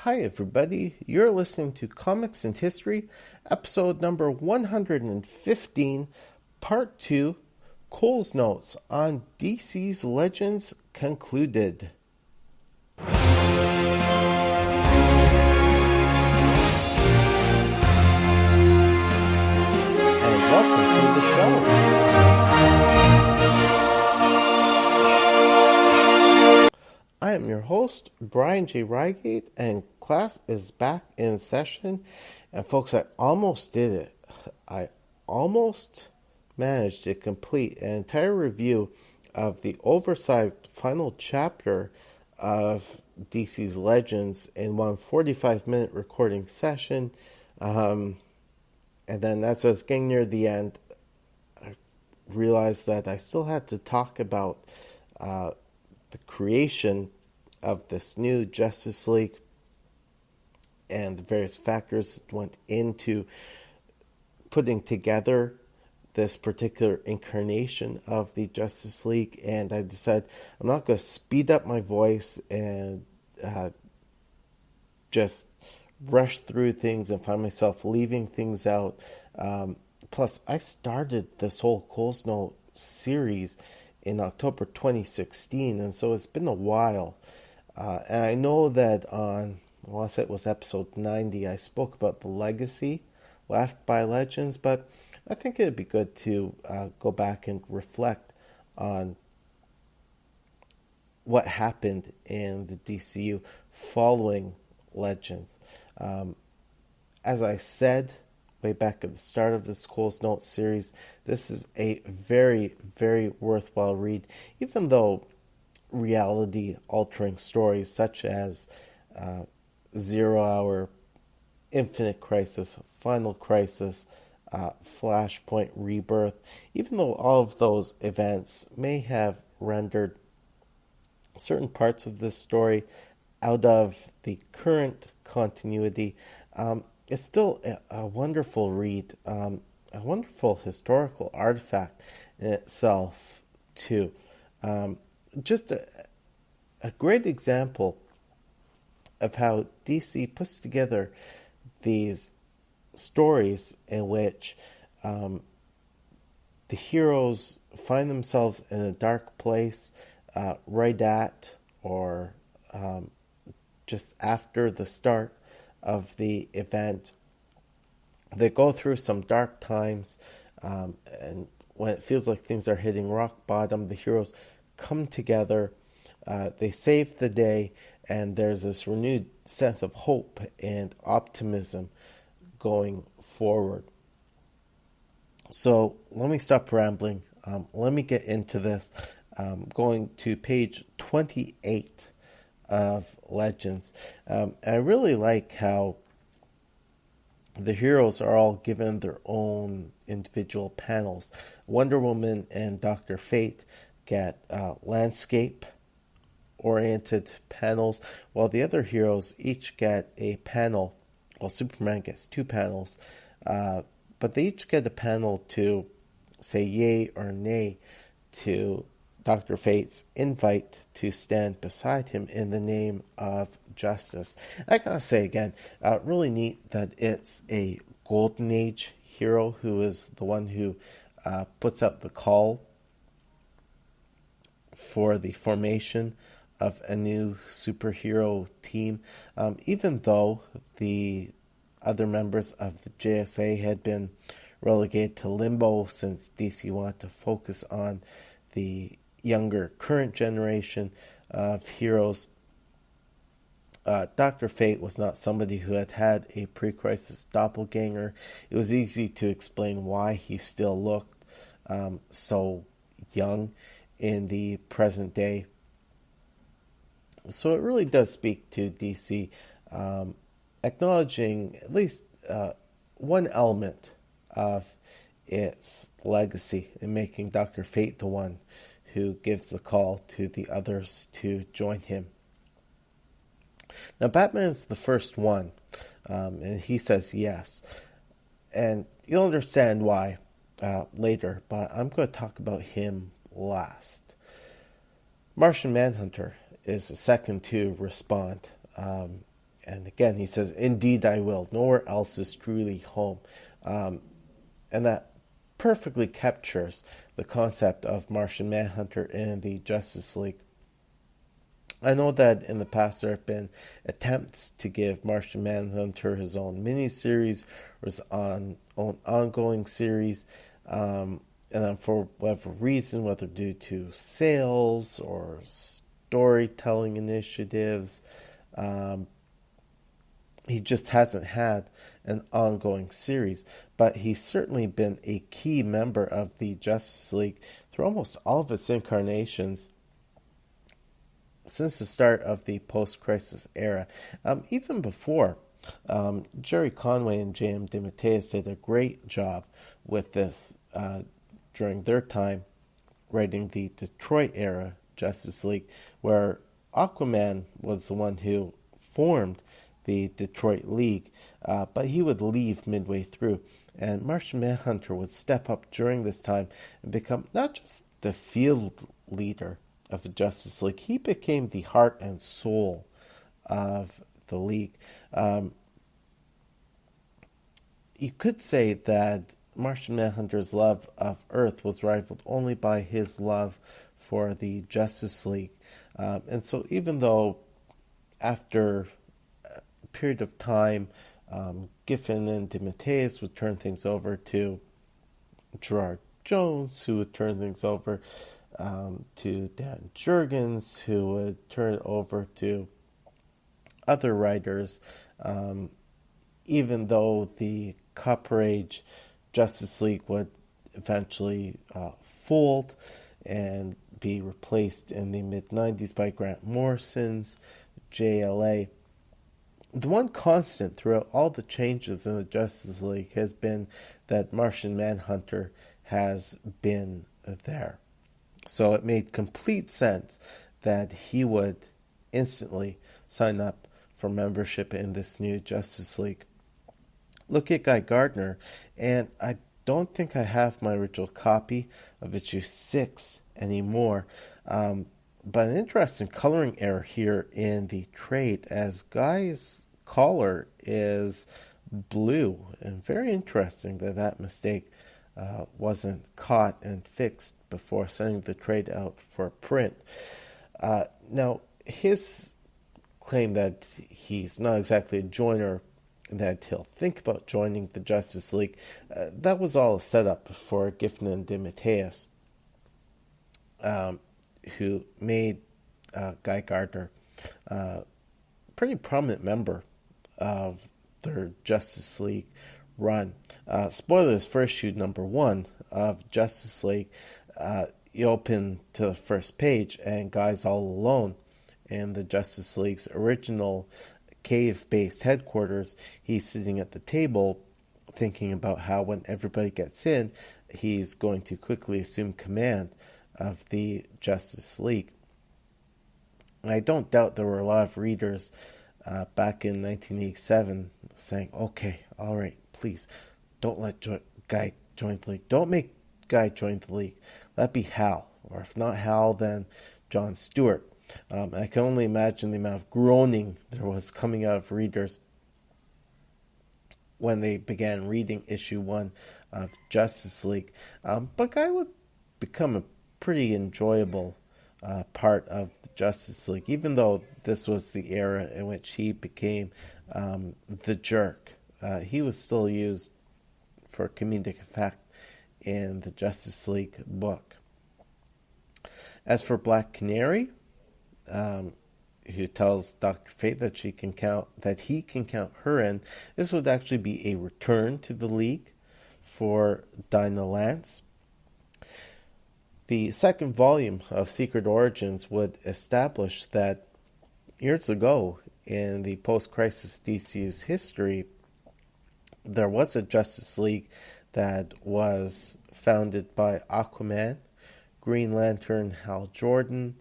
Hi, everybody. You're listening to Comics and History, episode number 115, part 2, Cole's Notes on DC's Legends Concluded. And welcome to the show. I am your host, Brian J. Rygate, and class is back in session. And folks, I almost did it. I almost managed to complete an entire review of the oversized final chapter of DC's Legends in one 45-minute recording session. And then as I was getting near the end, I realized that I still had to talk about the creation of this new Justice League and the various factors that went into putting together this particular incarnation of the Justice League. And I decided I'm not going to speed up my voice and just rush through things and find myself leaving things out. Plus, I started this whole Cole's Note series in October 2016, and so it's been a while. And I know that on, I want to say it was episode 90, I spoke about the legacy left by Legends, but I think it'd be good to go back and reflect on what happened in the DCU following Legends. As I said way back at the start of this Cole's Note series, this is a very, very worthwhile read, even though reality-altering stories such as Zero Hour, Infinite Crisis, Final Crisis, Flashpoint Rebirth, even though all of those events may have rendered certain parts of this story out of the current continuity, it's still a wonderful read, a wonderful historical artifact in itself, too. Just a great example of how DC puts together these stories in which the heroes find themselves in a dark place right at or just after the start of the event. They go through some dark times, and when it feels like things are hitting rock bottom, the heroes come together, they save the day, and there's this renewed sense of hope and optimism going forward. So let me stop rambling. Let me get into this. Going to page 28 of Legends. I really like how the heroes are all given their own individual panels. Wonder Woman and Dr. Fate get landscape-oriented panels, while the other heroes each get a panel. Well, Superman gets 2 panels, but they each get a panel to say yay or nay to Dr. Fate's invite to stand beside him in the name of justice. I gotta say again, really neat that it's a Golden Age hero who is the one who puts out the call for the formation of a new superhero team, even though the other members of the JSA had been relegated to limbo since DC wanted to focus on the younger current generation of heroes. Dr. Fate was not somebody who had a pre-crisis doppelganger. It was easy to explain why he still looked so young in the present day. So it really does speak to DC acknowledging at least one element of its legacy in making Dr. Fate the one who gives the call to the others to join him. Now, Batman's the first one, and he says yes. And you'll understand why later, but I'm going to talk about him last. Martian Manhunter is the second to respond, And again, he says, "Indeed, I will. Nowhere else is truly home." And that perfectly captures the concept of Martian Manhunter in the Justice League. I know that in the past there have been attempts to give Martian Manhunter his own miniseries or his own ongoing series, and then for whatever reason, whether due to sales or storytelling initiatives, he just hasn't had an ongoing series. But he's certainly been a key member of the Justice League through almost all of its incarnations since the start of the post-crisis era. Even before, Jerry Conway and J.M. DeMatteis did a great job with this during their time writing the Detroit era Justice League, where Aquaman was the one who formed the Detroit League, but he would leave midway through, and Martian Manhunter would step up during this time and become not just the field leader of the Justice League, he became the heart and soul of the League. You could say that Martian Manhunter's love of Earth was rivaled only by his love for the Justice League. And so even though after a period of time, Giffen and DeMatteis would turn things over to Gerard Jones, who would turn things over to Dan Jurgens, who would turn it over to other writers, even though the Copper Age Justice League would eventually fold and be replaced in the mid-90s by Grant Morrison's JLA. The one constant throughout all the changes in the Justice League has been that Martian Manhunter has been there. So it made complete sense that he would instantly sign up for membership in this new Justice League. Look at Guy Gardner, and I don't think I have my original copy of issue 6 anymore, but an interesting coloring error here in the trade, as Guy's collar is blue, and very interesting that mistake wasn't caught and fixed before sending the trade out for print. Now, his claim that he's not exactly a joiner, that he'll think about joining the Justice League, that was all a setup for Giffen and DeMatteis, who made Guy Gardner a pretty prominent member of their Justice League run. Spoilers for issue number 1 of Justice League. You open to the first page and Guy's all alone in the Justice League's original cave-based headquarters. He's sitting at the table thinking about how when everybody gets in, he's going to quickly assume command of the Justice League. And I don't doubt there were a lot of readers back in 1987 saying, "Okay, all right, please, don't let Guy join the League. Don't make Guy join the League. Let be Hal. Or if not Hal, then John Stewart." I can only imagine the amount of groaning there was coming out of readers when they began reading issue 1 of Justice League. But Guy would become a pretty enjoyable part of the Justice League, even though this was the era in which he became the jerk. He was still used for comedic effect in the Justice League book. As for Black Canary, who tells Dr. Fate that he can count her in, this would actually be a return to the League for Dinah Lance. The second volume of Secret Origins would establish that years ago in the post-crisis DCU's history, there was a Justice League that was founded by Aquaman, Green Lantern Hal Jordan,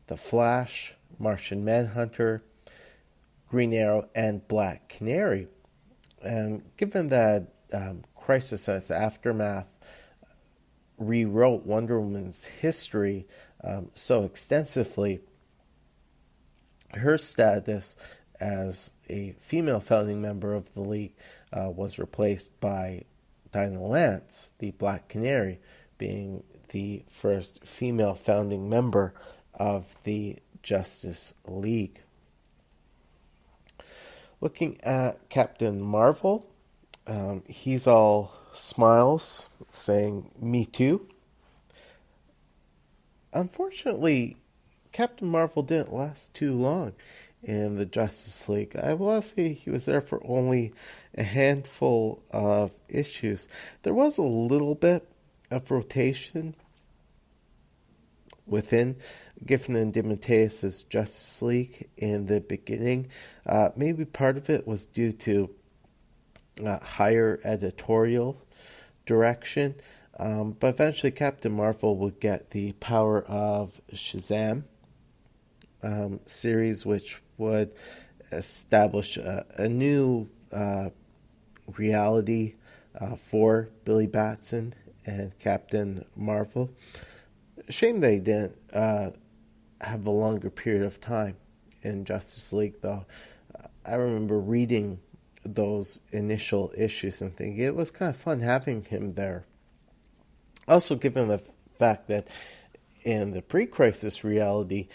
The Flash, Martian Manhunter, Green Arrow, and Black Canary. And given that Crisis and its aftermath rewrote Wonder Woman's history so extensively, her status as a female founding member of the League was replaced by Dinah Lance, the Black Canary, being the first female founding member of the Justice League. Looking at Captain Marvel, he's all smiles, saying, "Me too." Unfortunately, Captain Marvel didn't last too long in the Justice League. I will say he was there for only a handful of issues. There was a little bit of rotation within Giffen and DeMatteis' Justice League in the beginning. Maybe part of it was due to higher editorial direction, but eventually Captain Marvel would get the Power of Shazam series, which would establish a new reality for Billy Batson and Captain Marvel. Shame they didn't have a longer period of time in Justice League, though. I remember reading those initial issues and thinking it was kind of fun having him there. Also, given the fact that in the pre-crisis reality,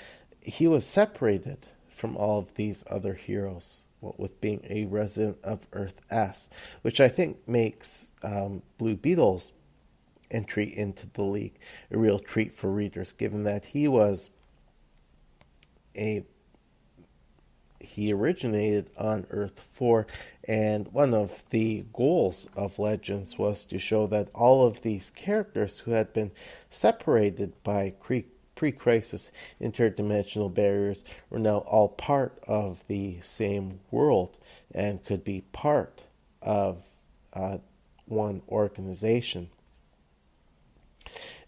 he was separated from all of these other heroes, with being a resident of Earth S, which I think makes Blue Beetle's entry into the League a real treat for readers, given that he originated on Earth 4, and one of the goals of Legends was to show that all of these characters who had been separated by pre-crisis interdimensional barriers were now all part of the same world and could be part of one organization.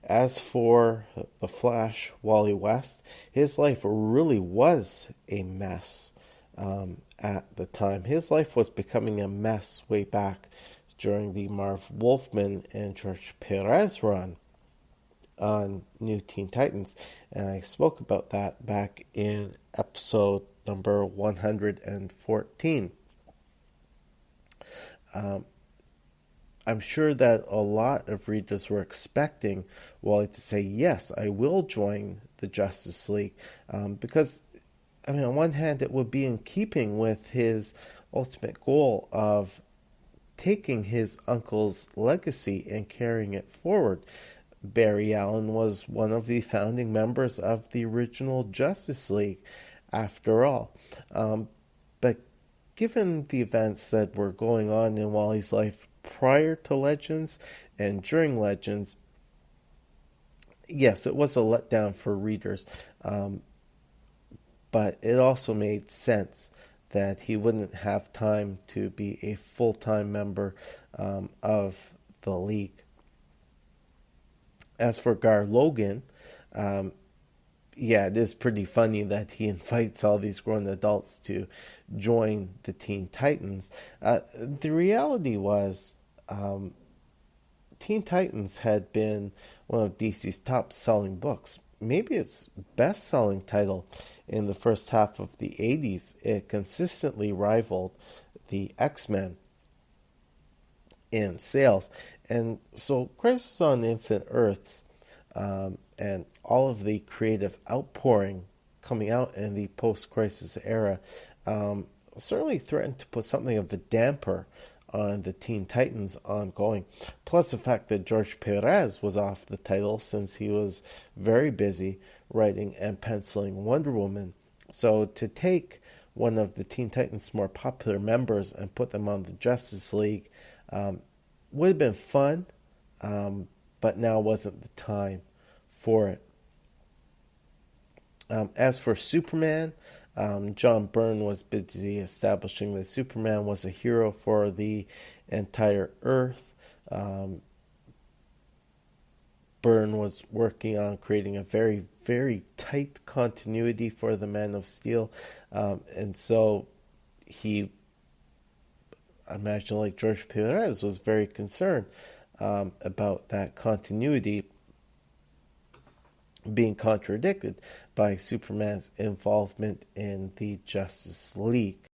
As for the Flash, Wally West, his life really was a mess at the time. His life was becoming a mess way back during the Marv Wolfman and George Perez run on New Teen Titans, and I spoke about that back in episode number 114. I'm sure that a lot of readers were expecting Wally to say, yes, I will join the Justice League, because, on one hand, it would be in keeping with his ultimate goal of taking his uncle's legacy and carrying it forward. Barry Allen was one of the founding members of the original Justice League, after all. But given the events that were going on in Wally's life prior to Legends and during Legends, yes, it was a letdown for readers, but it also made sense that he wouldn't have time to be a full-time member of the League. As for Gar Logan, it is pretty funny that he invites all these grown adults to join the Teen Titans. The reality was, Teen Titans had been one of DC's top-selling books. Maybe its best-selling title in the first half of the 80s. It consistently rivaled the X-Men in sales. And so Crisis on Infinite Earths and all of the creative outpouring coming out in the post-crisis era certainly threatened to put something of a damper on the Teen Titans ongoing. Plus the fact that George Perez was off the title since he was very busy writing and penciling Wonder Woman. So to take one of the Teen Titans' more popular members and put them on the Justice League would have been fun, but now wasn't the time for it. As for Superman, John Byrne was busy establishing that Superman was a hero for the entire Earth. Byrne was working on creating a very, very tight continuity for the Man of Steel. And so he, I imagine, like George Perez, was very concerned about that continuity. being contradicted by Superman's involvement in the Justice League.